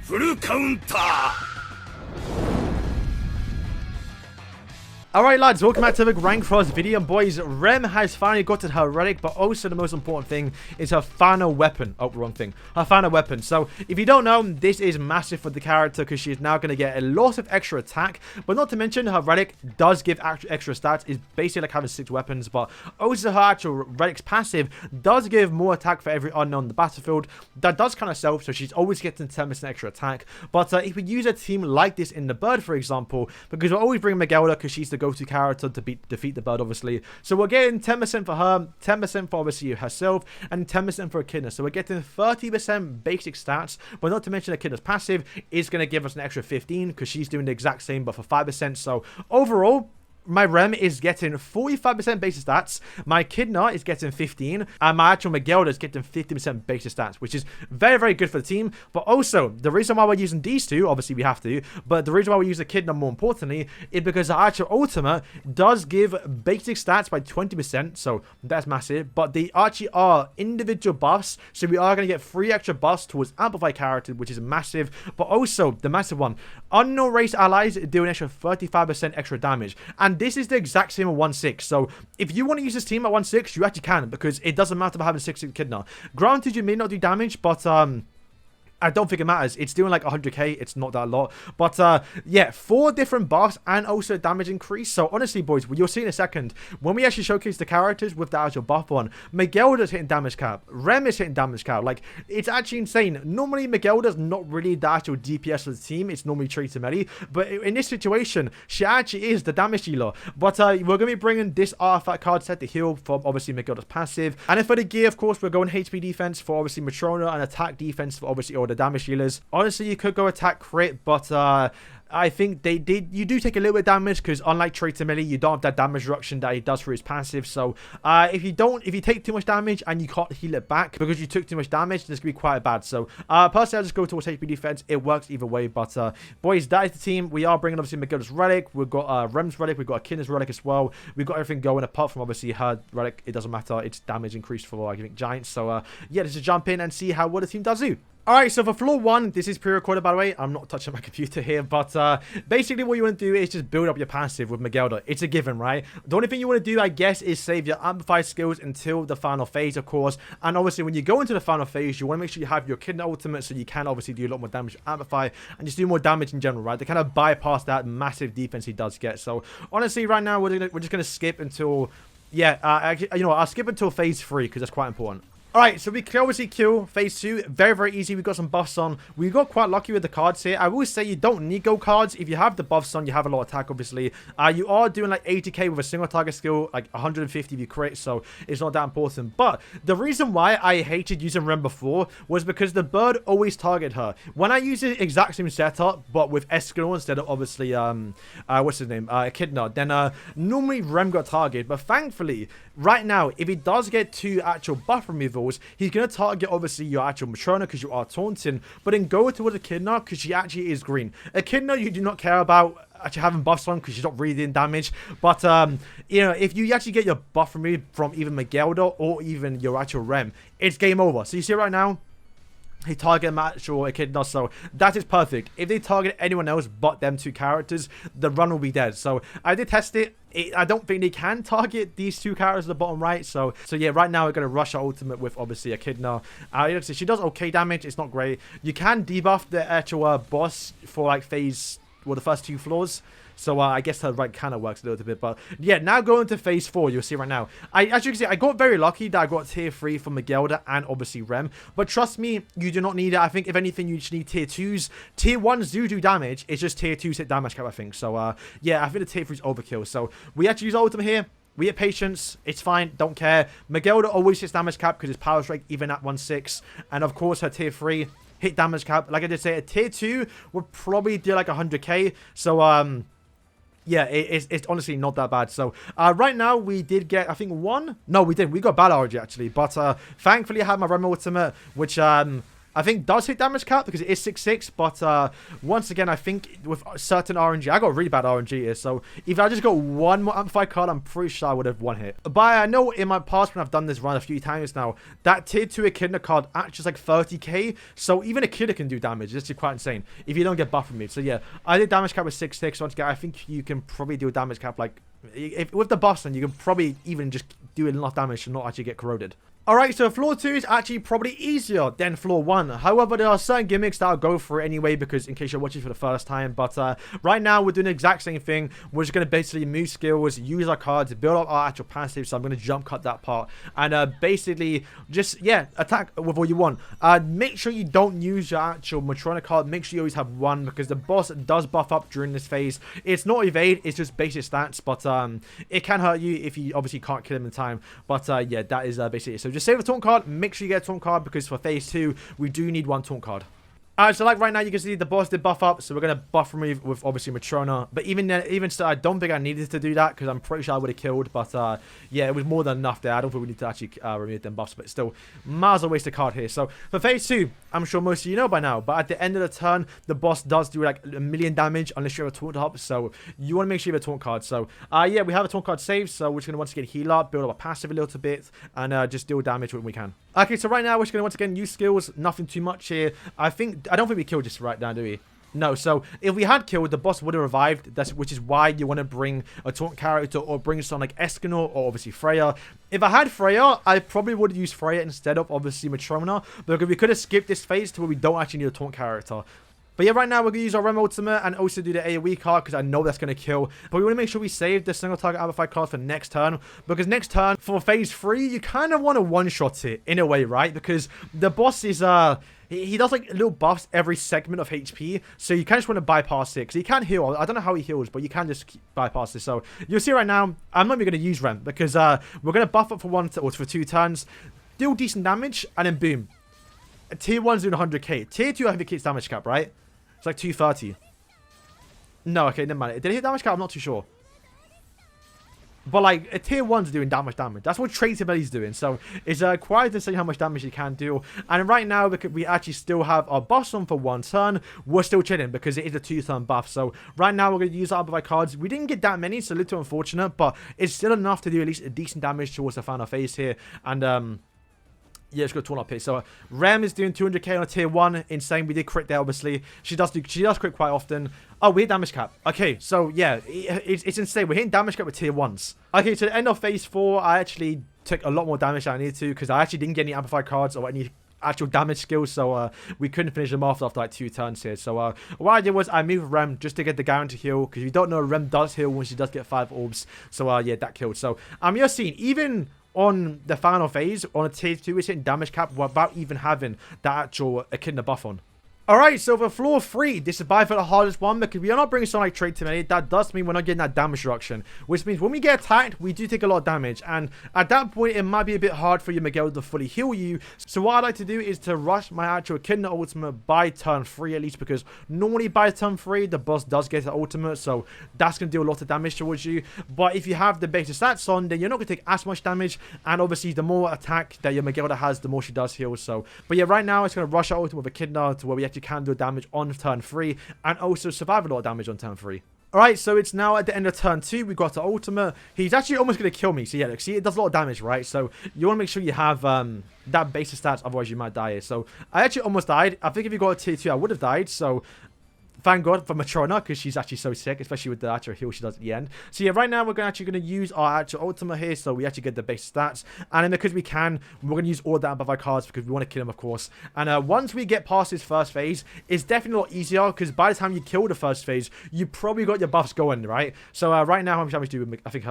フルカウンター。 Alright lads, welcome back to the Rank Cross video. Boys, Rem has finally gotten her relic, but also the most important thing is her final weapon. Oh, wrong thing. Her final weapon. So, if you don't know, this is massive for the character because she is now going to get a lot of extra attack. But not to mention, her relic does give extra stats. It's basically like having 6 weapons, but also her actual relic's passive does give more attack for every unknown on the battlefield. That does kind of self, so she's always getting 10% extra attack. But if we use a team like this in the bird, for example, because we're always bringing Miguelda because she's the go-to character to defeat the bird, obviously. So we're getting 10% for her, 10% for obviously herself, and 10% for Echidna. So we're getting 30% basic stats, but not to mention Echidna's passive is going to give us an extra 15 because she's doing the exact same but for 5%. So overall, my Rem is getting 45% basic stats, my Echidna is getting 15, and my actual Miguelda is getting 50% basic stats, which is very, very good for the team. But also, the reason why we're using these two, obviously we have to, but the reason why we use Echidna more importantly, is because our actual ultimate does give basic stats by 20%, so that's massive, but they actually are individual buffs, so we are going to get 3 extra buffs towards Amplify character, which is massive. But also, the massive one, unknown race allies do an extra 35% extra damage, and this is the exact same at 1/6. So if you want to use this team at 1/6, you actually can, because it doesn't matter about having 6 Echidna. Granted, you may not do damage, but I don't think it matters. It's doing like 100k. It's not that a lot. But yeah, 4 different buffs and also damage increase. So honestly, boys, you'll see in a second, when we actually showcase the characters with the actual buff on, Miguelda's hitting damage cap. Rem is hitting damage cap. Like, it's actually insane. Normally, Miguelda's not really the actual DPS of the team. It's normally Traitor Melee. But in this situation, she actually is the damage dealer. But we're going to be bringing this artifact card set to heal from obviously Miguelda's passive. And then for the gear, of course, we're going HP defense for obviously Matrona and attack defense for obviously all the damage dealers. Honestly, you could go attack crit, but I think you do take a little bit of damage because unlike Traitor Melee, you don't have that damage reduction that he does for his passive. So if you take too much damage and you can't heal it back because you took too much damage, this could be quite bad. So personally, I'll just go towards HP defense. It works either way. But boys, that is the team. We are bringing obviously Miguelda's relic. We've got Rem's relic. We've got Echidna's relic as well. We've got everything going apart from obviously her relic. It doesn't matter. It's damage increased for I think giants. So yeah, let's just jump in and see what the team does do. Alright, so for floor 1, this is pre-recorded by the way, I'm not touching my computer here, but basically what you want to do is just build up your passive with Miguelda. It's a given, right? The only thing you want to do, I guess, is save your Amplify skills until the final phase, of course, and obviously when you go into the final phase, you want to make sure you have your Echidna ultimate so you can obviously do a lot more damage with Amplify, and just do more damage in general, right? They kind of bypass that massive defense he does get. So honestly, right now, we're just going to skip until, yeah, you know what, I'll skip until phase 3 because that's quite important. Alright, so we can obviously kill phase 2. Very, very easy. We got some buffs on. We got quite lucky with the cards here. I will say you don't need go cards. If you have the buffs on, you have a lot of attack, obviously. You are doing like 80k with a single target skill, like 150 if you crit, so it's not that important. But the reason why I hated using Rem before was because the bird always targeted her. When I use the exact same setup, but with Escanor instead of obviously, what's his name? Echidna, then normally Rem got targeted. But thankfully, right now, if he does get 2 actual buff removals, he's going to target obviously your actual Matrona because you are taunting, but then go towards Echidna because she actually is green. Echidna you do not care about actually having buffs on because she's not really doing damage, but you know, if you actually get your buff removed from even Miguelda or even your actual Rem, it's game over. So you see right now, he targeted my actual Echidna, so that is perfect. If they target anyone else but them 2 characters, the run will be dead. So I did test it. I don't think they can target these 2 characters at the bottom right. So yeah, right now we're going to rush our ultimate with obviously Echidna. She does okay damage. It's not great. You can debuff the actual boss for like phase, well, the first 2 floors. So I guess her right kind of works a little bit. But yeah, now going to phase 4, you'll see right now. As you can see, I got very lucky that I got tier 3 for Miguelda and obviously Rem. But trust me, you do not need it. I think if anything, you just need tier 2s. Tier 1s do damage. It's just tier 2s hit damage cap, I think. So yeah, I think the tier 3 is overkill. So we actually use ultimate here. We hit patience. It's fine. Don't care. Miguelda always hits damage cap because his power strike even at 1/6. And of course, her tier 3 hit damage cap. Like I did say, a tier 2 would probably do like 100k. So yeah, it's honestly not that bad. So right now we did get, I think, 1. No, we didn't. We got Bad RG actually, but thankfully I have my Rem ultimate, which I think does hit damage cap because it is 6/6, but once again, I think with certain RNG, I got really bad RNG here, so if I just got one more amplified card, I'm pretty sure I would have one hit. But I know in my past when I've done this run a few times now, that tier 2 Echidna card actually is like 30k, so even Echidna can do damage. This is quite insane if you don't get buff from me. So yeah, I did damage cap with 6/6. Once again, I think you can probably do a damage cap like, if with the buffs, then you can probably even just do enough damage to not actually get corroded. Alright, so floor 2 is actually probably easier than floor 1. However, there are certain gimmicks that I'll go through anyway, because in case you're watching for the first time. But right now, we're doing the exact same thing. We're just going to basically move skills, use our cards, build up our actual passive. So I'm going to jump cut that part. And basically, just, yeah, attack with all you want. Make sure you don't use your actual Matrona card. Make sure you always have one, because the boss does buff up during this phase. It's not evade, it's just basic stats. But it can hurt you if you obviously can't kill him in time. But yeah, that is basically it. So just save a taunt card, make sure you get a taunt card, because for phase 2 we do need one taunt card. Alright, so like right now you can see the boss did buff up, so we're going to buff remove with obviously Matrona. But even still, I don't think I needed to do that, because I'm pretty sure I would have killed. But yeah, it was more than enough there. I don't think we need to actually remove them buffs, but still, might as well waste a card here. So for phase 2, I'm sure most of you know by now, but at the end of the turn, the boss does do like 1,000,000 damage unless you have a taunt up. So you want to make sure you have a taunt card. So yeah, we have a taunt card saved, so we're just going to once again heal up, build up a passive a little bit, and just deal damage when we can. Okay, so right now we're just going to once again use skills. Nothing too much here. I don't think we killed this right now, do we? No, so if we had killed, the boss would have revived, which is why you want to bring a taunt character or bring someone like Echidna or obviously Freya. If I had Freya, I probably would have used Freya instead of obviously Matrona, because we could have skipped this phase to where we don't actually need a taunt character. But yeah, right now we're going to use our REM ultimate and also do the AoE card, because I know that's going to kill. But we want to make sure we save the single target amplified card for next turn, because next turn for phase 3, you kind of want to one-shot it in a way, right? Because the boss is he does like little buffs every segment of HP, so you kind of just want to bypass it, because he can heal. I don't know how he heals, but you can just bypass this. So you'll see right now, I'm not even going to use REM, because we're going to buff up for 1 or for 2 turns, deal decent damage, and then boom. Tier 1's doing 100k. Tier 2, I think it hits damage cap, right? It's like 230. No, okay, never mind. Did it hit damage cap? I'm not too sure. But like, a tier 1's doing that much damage. That's what Traitor Melee is doing. So it's quite to see how much damage he can do. And right now, because we actually still have our boss on for 1 turn, we're still chilling because it is a 2-turn buff. So right now, we're going to use our amplified cards. We didn't get that many, so a little unfortunate, but it's still enough to do at least a decent damage towards the final phase here. And yeah, it's got torn up here. So Rem is doing 200k on a tier 1. Insane. We did crit there, obviously. She does crit quite often. Oh, we hit damage cap. Okay, so yeah, it's insane. We're hitting damage cap with tier 1s. Okay, so the end of phase 4, I actually took a lot more damage than I needed to, because I actually didn't get any amplified cards or any actual damage skills, so we couldn't finish them off after like 2 turns here. So what I did was I moved Rem just to get the guarantee heal, because you don't know, Rem does heal when she does get 5 orbs. So yeah, that killed. So you're seeing, even on the final phase, on a tier 2, it's hitting damage cap without even having that actual Echidna buff on. Alright, so for floor 3, this is by far the hardest one, because we are not bringing something like Traitor Melee. That does mean we're not getting that damage reduction, which means when we get attacked, we do take a lot of damage, and at that point, it might be a bit hard for your Miguel to fully heal you. So what I'd like to do is to rush my actual Echidna ultimate by turn 3 at least, because normally by turn 3, the boss does get the ultimate, so that's going to do a lot of damage towards you. But if you have the basic stats on, then you're not going to take as much damage, and obviously the more attack that your Miguel has, the more she does heal. So, but yeah, right now, it's going to rush our ultimate with Echidna to where we actually can do damage on turn 3 and also survive a lot of damage on turn 3. Alright, so it's now at the end of turn 2. We've got the ultimate. He's actually almost going to kill me. So yeah, look, see, it does a lot of damage, right? So you want to make sure you have that basic stats, otherwise you might die here. So I actually almost died. I think if you got a tier 2, I would have died. So thank God for Matrona, because she's actually so sick, especially with the actual heal she does at the end. So yeah, right now we're actually going to use our actual ultimate here, so we actually get the base stats. And then because we can, we're going to use all that above our cards, because we want to kill him, of course. And once we get past this first phase, it's definitely a lot easier, because by the time you kill the first phase, you probably got your buffs going, right? So right now, how much damage do we, I think,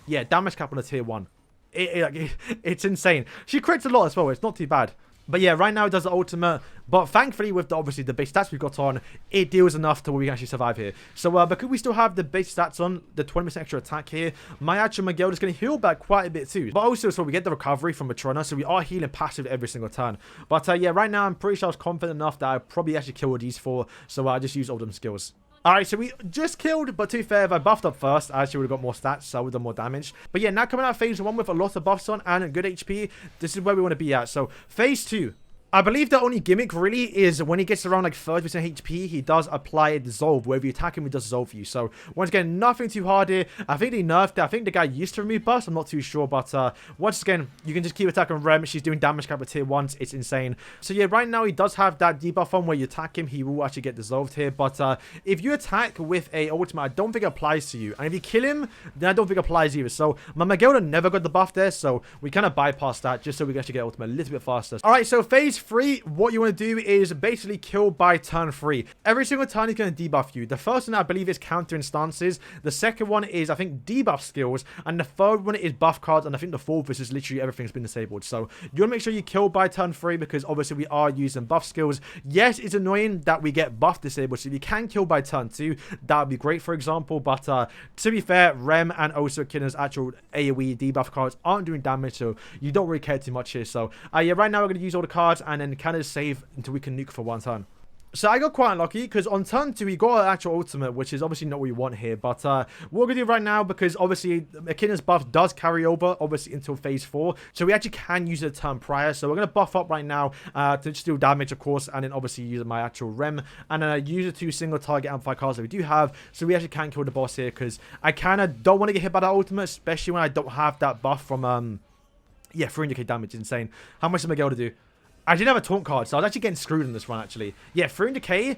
yeah, damage cap on a tier 1. It's insane. She crits a lot as well. It's not too bad. But yeah, right now it does the ultimate. But thankfully, with obviously the base stats we've got on, it deals enough to where we can actually survive here. So because we still have the base stats on, the 20% extra attack here, my actual Miguel is going to heal back quite a bit too. But also, so we get the recovery from Matrona, so we are healing passive every single turn. But yeah, right now I'm pretty sure I was confident enough that I probably actually killed these 4. So I just use all them skills. Alright, so we just killed, but to be fair, if I buffed up first, I actually would have got more stats, so I would have done more damage. But yeah, now coming out of phase 1 with a lot of buffs on and a good HP, this is where we want to be at. So phase 2. I believe the only gimmick really is when he gets around like 30% HP, he does apply a dissolve. Wherever you attack him, he does dissolve for you. So once again, nothing too hard here. I think they nerfed it. I think the guy used to remove buffs. I'm not too sure. But once again, you can just keep attacking Rem. She's doing damage cap with tier 1s. It's insane. So yeah, right now he does have that debuff on where you attack him, he will actually get dissolved here. But if you attack with a ultimate, I don't think it applies to you. And if you kill him, then I don't think it applies either. So my Megilda never got the buff there. So we kind of bypassed that just so we can actually get ultimate a little bit faster. All right, so phase 3, what you want to do is basically kill by turn 3. Every single turn is going to debuff you. The first one I believe is counter instances. The second one is I think debuff skills, and the third one is buff cards, and I think the fourth is just literally everything's been disabled. So you want to make sure you kill by turn 3 because obviously we are using buff skills. Yes, it's annoying that we get buff disabled, so if you can kill by turn 2, that would be great, for example. But to be fair, Rem and also Echidna's actual AoE debuff cards aren't doing damage, so you don't really care too much here. So yeah, right now we're going to use all the cards and then kind of save until we can nuke for one turn. So I got quite unlucky because on turn 2 we got an actual ultimate, which is obviously not what we want here. But what we're going to do right now, because obviously Echidna's buff does carry over obviously until phase 4, so we actually can use it a turn prior. So we're going to buff up right now to just do damage, of course, and then obviously use my actual Rem, and then use the 2 single target amplify cards that we do have, so we actually can kill the boss here, because I kind of don't want to get hit by that ultimate, especially when I don't have that buff from yeah, 300k damage. Insane. How much does Megilda do? I didn't have a taunt card, so I was actually getting screwed in this one, actually. Yeah, 300k.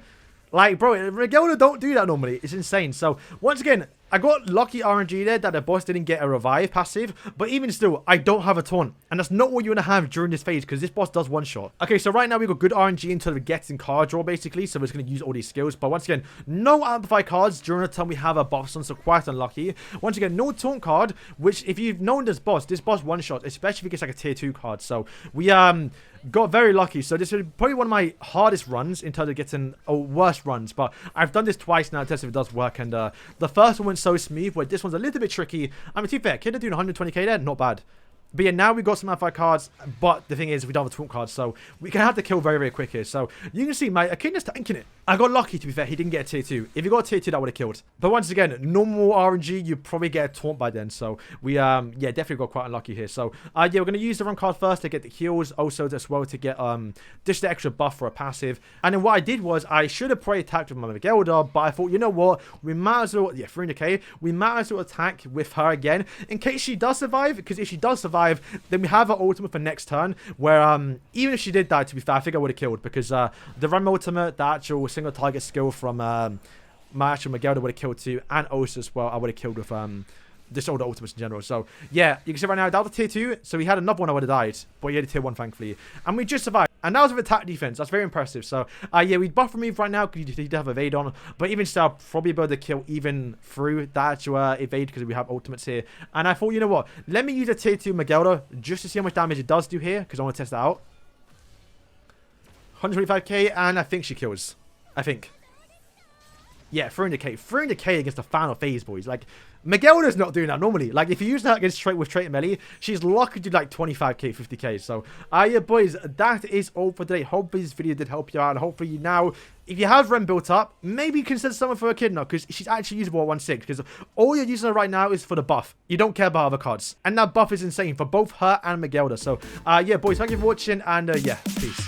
Like, bro, Megilda don't do that normally. It's insane. So, once again, I got lucky RNG there that the boss didn't get a revive passive. But even still, I don't have a taunt. And that's not what you want to have during this phase, because this boss does one-shot. Okay, so right now we got good RNG in terms of getting card draw, basically. So we're just going to use all these skills. But once again, no amplify cards during the time we have a buff on, so quite unlucky. Once again, no taunt card, which if you've known this boss one-shot, especially if it gets like a tier 2 card. So we got very lucky. So this is probably one of my hardest runs in terms of getting worst runs, but I've done this twice now to test if it does work, and the first one went so smooth, where this one's a little bit tricky. I mean, to be fair, Echidna doing 120k there, not bad. But yeah, now we've got some amplify cards, but the thing is, we don't have a taunt card, so we can have to kill very, very quick here. So you can see my Echidna's tanking it. I got lucky, to be fair, he didn't get a tier 2. If he got a tier 2, that would have killed. But once again, normal RNG, you probably get a taunt by then. So we, yeah, definitely got quite unlucky here. So yeah, we're going to use the run card first to get the heals, also as well to get just the extra buff for a passive. And then what I did was, I should have probably attacked with my Megilda, but I thought, you know what, we might as well, yeah, 300k, we might as well attack with her again, in case she does survive, because if she does survive, then we have her ultimate for next turn, where even if she did die, to be fair, I think I would have killed, because the Rem ultimate, the actual single target skill from my actual Megilda would have killed too, and also as well I would have killed with just all the ultimates in general. So yeah, you can see right now that was tier 2, so he had another one I would have died, but he had a tier 1 thankfully, and we just survived. And that was with attack defense. That's very impressive. So yeah, we buff remove right now because he did have evade on, but even still, I'll probably be able to kill even through that actual evade because we have ultimates here. And I thought, you know what, let me use a tier 2 Megilda just to see how much damage it does do here, because I want to test that out. 125k, and I think she kills. I think. Yeah, 300k. 300k against the final phase, boys. Like, Megilda's not doing that normally. Like, if you use that against Traitor Melee, she's lucky to do like 25k, 50k. So, yeah, boys, that is all for today. Hopefully this video did help you out. And hopefully you now, if you have Rem built up, maybe consider someone for Echidna, because she's actually usable at 1/6. Because all you're using her right now is for the buff. You don't care about other cards. And that buff is insane for both her and Megilda. So, yeah, boys, thank you for watching. And, yeah, peace.